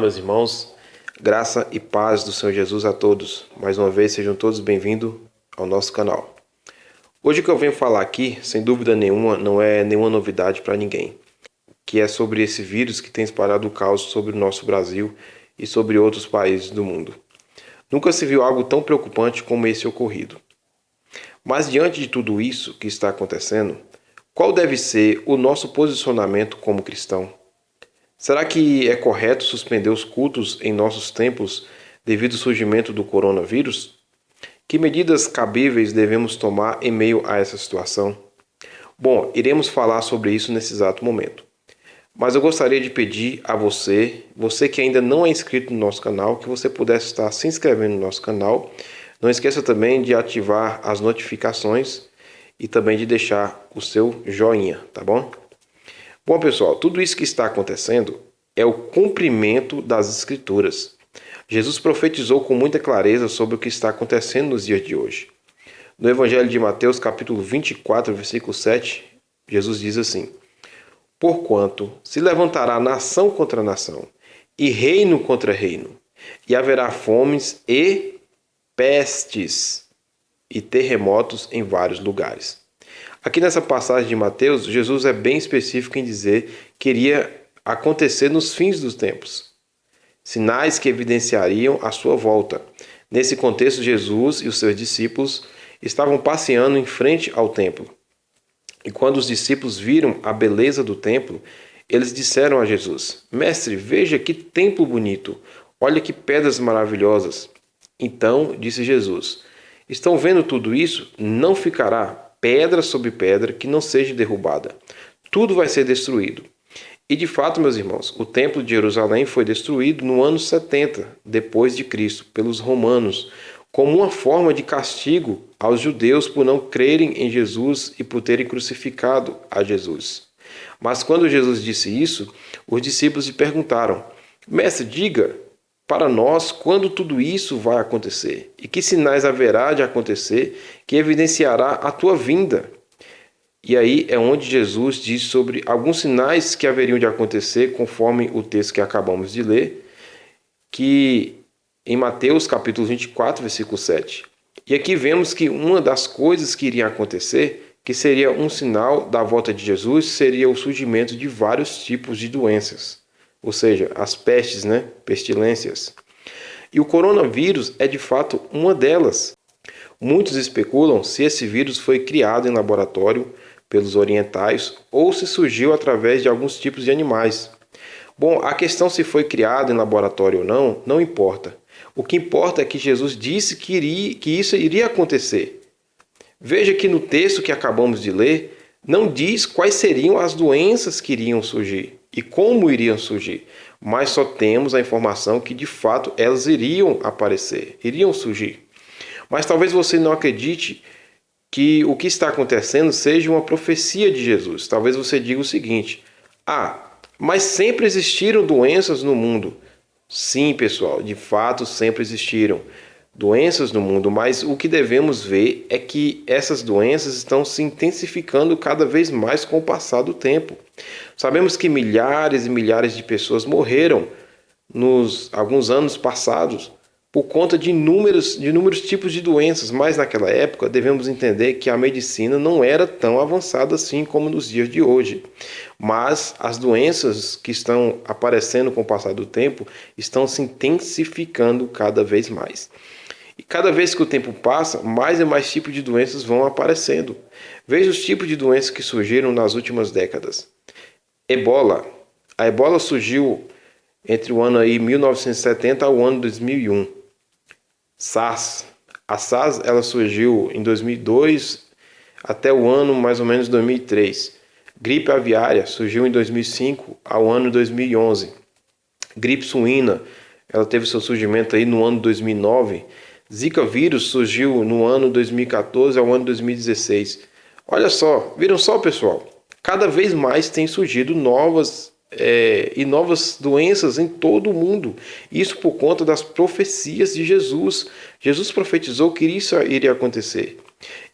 Olá, meus irmãos, graça e paz do Senhor Jesus a todos. Mais uma vez, sejam todos bem-vindos ao nosso canal. Hoje o que eu venho falar aqui, sem dúvida nenhuma, não é nenhuma novidade para ninguém, que é sobre esse vírus que tem espalhado o caos sobre o nosso Brasil e sobre outros países do mundo. Nunca se viu algo tão preocupante como esse ocorrido. Mas diante de tudo isso que está acontecendo, qual deve ser o nosso posicionamento como cristão? Será que é correto suspender os cultos em nossos templos devido ao surgimento do coronavírus? Que medidas cabíveis devemos tomar em meio a essa situação? Bom, iremos falar sobre isso nesse exato momento. Mas eu gostaria de pedir a você que ainda não é inscrito no nosso canal, que você pudesse estar se inscrevendo no nosso canal. Não esqueça também de ativar as notificações e também de deixar o seu joinha, tá bom? Bom, pessoal, tudo isso que está acontecendo é o cumprimento das Escrituras. Jesus profetizou com muita clareza sobre o que está acontecendo nos dias de hoje. No Evangelho de Mateus, capítulo 24, versículo 7, Jesus diz assim: Porquanto se levantará nação contra nação, e reino contra reino, e haverá fomes e pestes e terremotos em vários lugares. Aqui nessa passagem de Mateus, Jesus é bem específico em dizer que iria acontecer nos fins dos tempos. Sinais que evidenciariam a sua volta. Nesse contexto, Jesus e os seus discípulos estavam passeando em frente ao templo. E quando os discípulos viram a beleza do templo, eles disseram a Jesus: Mestre, veja que templo bonito! Olha que pedras maravilhosas! Então disse Jesus: Estão vendo tudo isso? Não ficará pedra sobre pedra que não seja derrubada. Tudo vai ser destruído. E de fato, meus irmãos, o templo de Jerusalém foi destruído no ano 70 depois de Cristo pelos romanos, como uma forma de castigo aos judeus por não crerem em Jesus e por terem crucificado a Jesus. Mas quando Jesus disse isso, os discípulos lhe perguntaram: Mestre, diga para nós quando tudo isso vai acontecer e que sinais haverá de acontecer que evidenciará a tua vinda. E aí é onde Jesus diz sobre alguns sinais que haveriam de acontecer conforme o texto que acabamos de ler, que em Mateus capítulo 24, versículo 7. E aqui vemos que uma das coisas que iria acontecer, que seria um sinal da volta de Jesus, seria o surgimento de vários tipos de doenças. Ou seja, as pestes, pestilências. E o coronavírus é de fato uma delas. Muitos especulam se esse vírus foi criado em laboratório pelos orientais ou se surgiu através de alguns tipos de animais. Bom, a questão se foi criado em laboratório ou não importa. O que importa é que Jesus disse que isso iria acontecer. Veja que no texto que acabamos de ler, não diz quais seriam as doenças que iriam surgir e como iriam surgir, mas só temos a informação que de fato elas iriam aparecer, iriam surgir. Mas talvez você não acredite que o que está acontecendo seja uma profecia de Jesus. Talvez você diga o seguinte: mas sempre existiram doenças no mundo. Sim, pessoal, de fato sempre existiram doenças no mundo, mas o que devemos ver é que essas doenças estão se intensificando cada vez mais com o passar do tempo. Sabemos que milhares e milhares de pessoas morreram nos alguns anos passados por conta de inúmeros tipos de doenças, mas naquela época devemos entender que a medicina não era tão avançada assim como nos dias de hoje. Mas as doenças que estão aparecendo com o passar do tempo estão se intensificando cada vez mais. E cada vez que o tempo passa, mais e mais tipos de doenças vão aparecendo. Veja os tipos de doenças que surgiram nas últimas décadas. Ebola. A ebola surgiu entre o ano 1970 ao ano 2001. SARS. A SARS ela surgiu em 2002 até o ano mais ou menos 2003. Gripe aviária surgiu em 2005 ao ano 2011. Gripe suína, ela teve seu surgimento aí no ano 2009. Zika vírus surgiu no ano 2014 ao ano 2016. Olha só, viram só, pessoal? Cada vez mais tem surgido novas doenças em todo o mundo. Isso por conta das profecias de Jesus. Jesus profetizou que isso iria acontecer.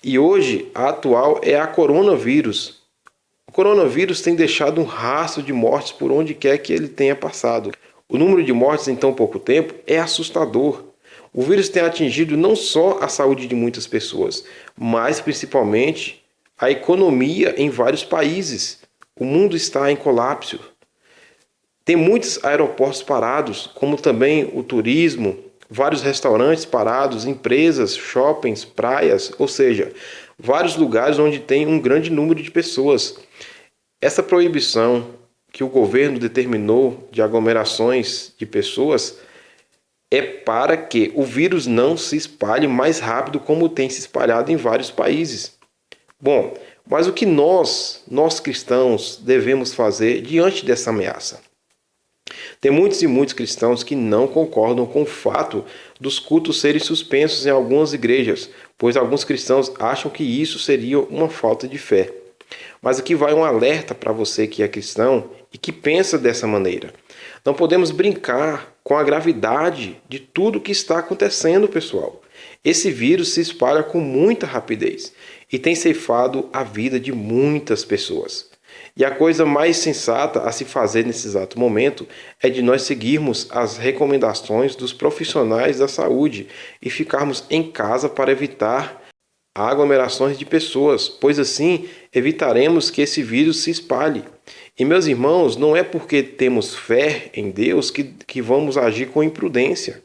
E hoje, a atual é a coronavírus. O coronavírus tem deixado um rastro de mortes por onde quer que ele tenha passado. O número de mortes em tão pouco tempo é assustador. O vírus tem atingido não só a saúde de muitas pessoas, mas principalmente a economia em vários países. O mundo está em colapso. Tem muitos aeroportos parados, como também o turismo, vários restaurantes parados, empresas, shoppings, praias, ou seja, vários lugares onde tem um grande número de pessoas. Essa proibição que o governo determinou de aglomerações de pessoas é para que o vírus não se espalhe mais rápido como tem se espalhado em vários países. Bom, mas o que nós cristãos, devemos fazer diante dessa ameaça? Tem muitos e muitos cristãos que não concordam com o fato dos cultos serem suspensos em algumas igrejas, pois alguns cristãos acham que isso seria uma falta de fé. Mas aqui vai um alerta para você que é cristão e que pensa dessa maneira. Não podemos brincar com a gravidade de tudo que está acontecendo, pessoal. Esse vírus se espalha com muita rapidez e tem ceifado a vida de muitas pessoas. E a coisa mais sensata a se fazer nesse exato momento é de nós seguirmos as recomendações dos profissionais da saúde e ficarmos em casa para evitar aglomerações de pessoas, pois assim evitaremos que esse vírus se espalhe. E meus irmãos, não é porque temos fé em Deus que vamos agir com imprudência.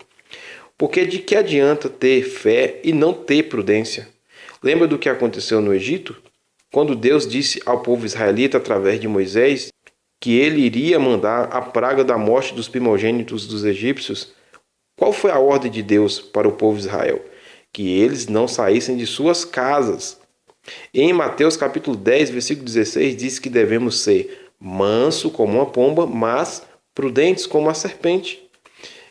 Porque de que adianta ter fé e não ter prudência? Lembra do que aconteceu no Egito? Quando Deus disse ao povo israelita através de Moisés que ele iria mandar a praga da morte dos primogênitos dos egípcios, qual foi a ordem de Deus para o povo de Israel? Que eles não saíssem de suas casas. Em Mateus capítulo 10, versículo 16, diz que devemos ser manso como uma pomba, mas prudentes como a serpente.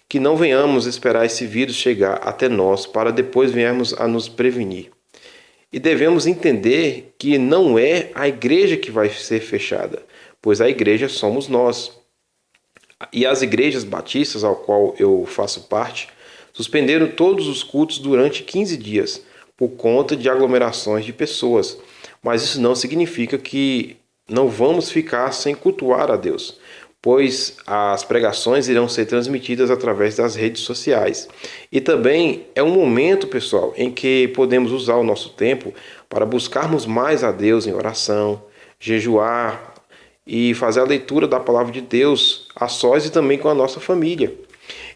Que não venhamos esperar esse vírus chegar até nós para depois viermos a nos prevenir. E devemos entender que não é a igreja que vai ser fechada, pois a igreja somos nós. E as igrejas batistas, ao qual eu faço parte, suspenderam todos os cultos durante 15 dias, por conta de aglomerações de pessoas. Mas isso não significa que não vamos ficar sem cultuar a Deus, pois as pregações irão ser transmitidas através das redes sociais. E também é um momento, pessoal, em que podemos usar o nosso tempo para buscarmos mais a Deus em oração, jejuar e fazer a leitura da palavra de Deus a sós e também com a nossa família.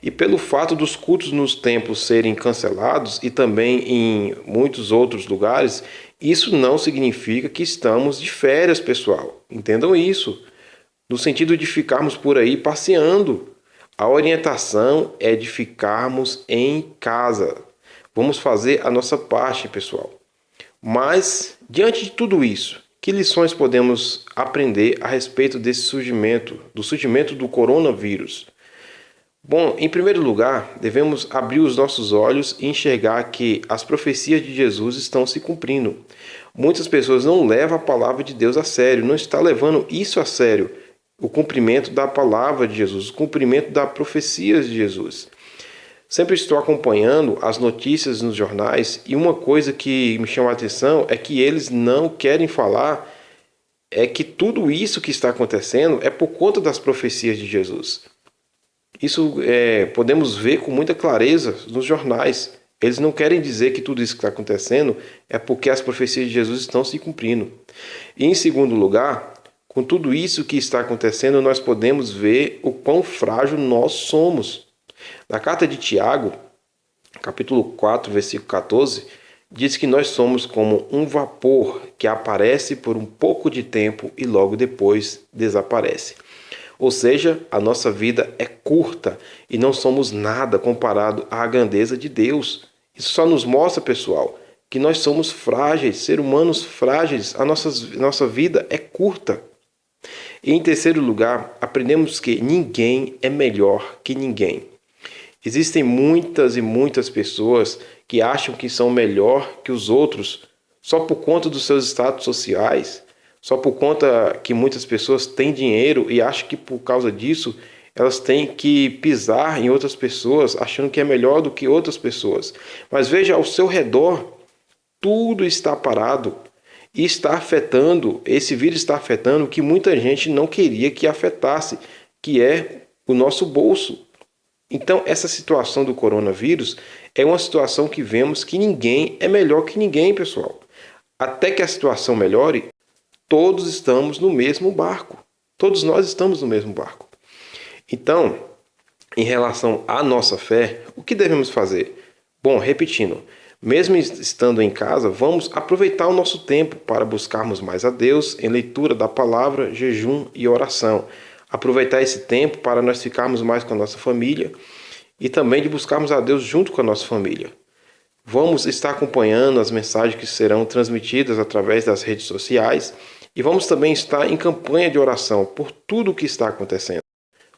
E pelo fato dos cultos nos templos serem cancelados e também em muitos outros lugares, isso não significa que estamos de férias, pessoal. Entendam isso. No sentido de ficarmos por aí passeando. A orientação é de ficarmos em casa. Vamos fazer a nossa parte, pessoal. Mas, diante de tudo isso, que lições podemos aprender a respeito desse surgimento, do coronavírus? Bom, em primeiro lugar, devemos abrir os nossos olhos e enxergar que as profecias de Jesus estão se cumprindo. Muitas pessoas não levam a palavra de Deus a sério, não estão levando isso a sério. O cumprimento da palavra de Jesus, o cumprimento das profecias de Jesus. Sempre estou acompanhando as notícias nos jornais e uma coisa que me chama a atenção é que eles não querem falar é que tudo isso que está acontecendo é por conta das profecias de Jesus. Isso podemos ver com muita clareza nos jornais. Eles não querem dizer que tudo isso que está acontecendo é porque as profecias de Jesus estão se cumprindo. E em segundo lugar, com tudo isso que está acontecendo, nós podemos ver o quão frágil nós somos. Na carta de Tiago, capítulo 4, versículo 14, diz que nós somos como um vapor que aparece por um pouco de tempo e logo depois desaparece. Ou seja, a nossa vida é curta e não somos nada comparado à grandeza de Deus. Isso só nos mostra, pessoal, que nós somos frágeis, seres humanos frágeis, a nossa vida é curta. E em terceiro lugar, aprendemos que ninguém é melhor que ninguém. Existem muitas e muitas pessoas que acham que são melhor que os outros só por conta dos seus status sociais, só por conta que muitas pessoas têm dinheiro e acham que por causa disso elas têm que pisar em outras pessoas, achando que é melhor do que outras pessoas. Mas veja ao seu redor, tudo está parado e esse vírus está afetando o que muita gente não queria que afetasse, que é o nosso bolso. Então, essa situação do coronavírus é uma situação que vemos que ninguém é melhor que ninguém, pessoal. Até que a situação melhore, todos estamos no mesmo barco. Todos nós estamos no mesmo barco. Então, em relação à nossa fé, o que devemos fazer? Bom, repetindo, mesmo estando em casa, vamos aproveitar o nosso tempo para buscarmos mais a Deus em leitura da palavra, jejum e oração. Aproveitar esse tempo para nós ficarmos mais com a nossa família e também de buscarmos a Deus junto com a nossa família. Vamos estar acompanhando as mensagens que serão transmitidas através das redes sociais e vamos também estar em campanha de oração por tudo o que está acontecendo.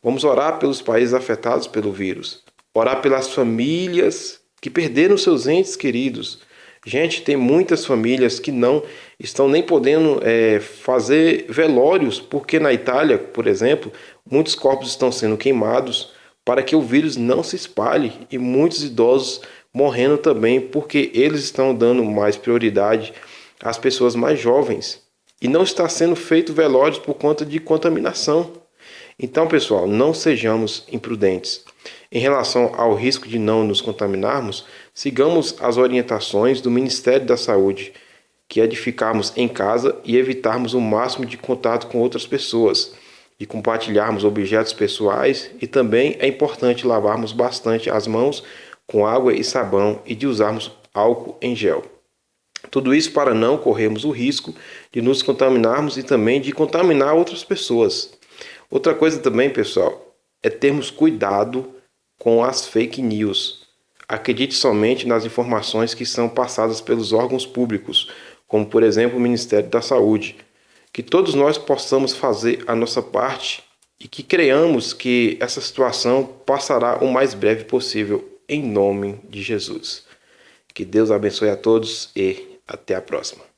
Vamos orar pelos países afetados pelo vírus, orar pelas famílias que perderam seus entes queridos. Gente, tem muitas famílias que não estão nem podendo fazer velórios, porque na Itália, por exemplo, muitos corpos estão sendo queimados para que o vírus não se espalhe e muitos idosos morrendo também, porque eles estão dando mais prioridade às pessoas mais jovens. E não está sendo feito velórios por conta de contaminação. Então, pessoal, não sejamos imprudentes. Em relação ao risco de não nos contaminarmos, sigamos as orientações do Ministério da Saúde, que é de ficarmos em casa e evitarmos o máximo de contato com outras pessoas, de compartilharmos objetos pessoais e também é importante lavarmos bastante as mãos com água e sabão e de usarmos álcool em gel. Tudo isso para não corrermos o risco de nos contaminarmos e também de contaminar outras pessoas. Outra coisa também, pessoal, é termos cuidado com as fake news. Acredite somente nas informações que são passadas pelos órgãos públicos, como por exemplo o Ministério da Saúde. Que todos nós possamos fazer a nossa parte e que creamos que essa situação passará o mais breve possível, em nome de Jesus. Que Deus abençoe a todos e até a próxima.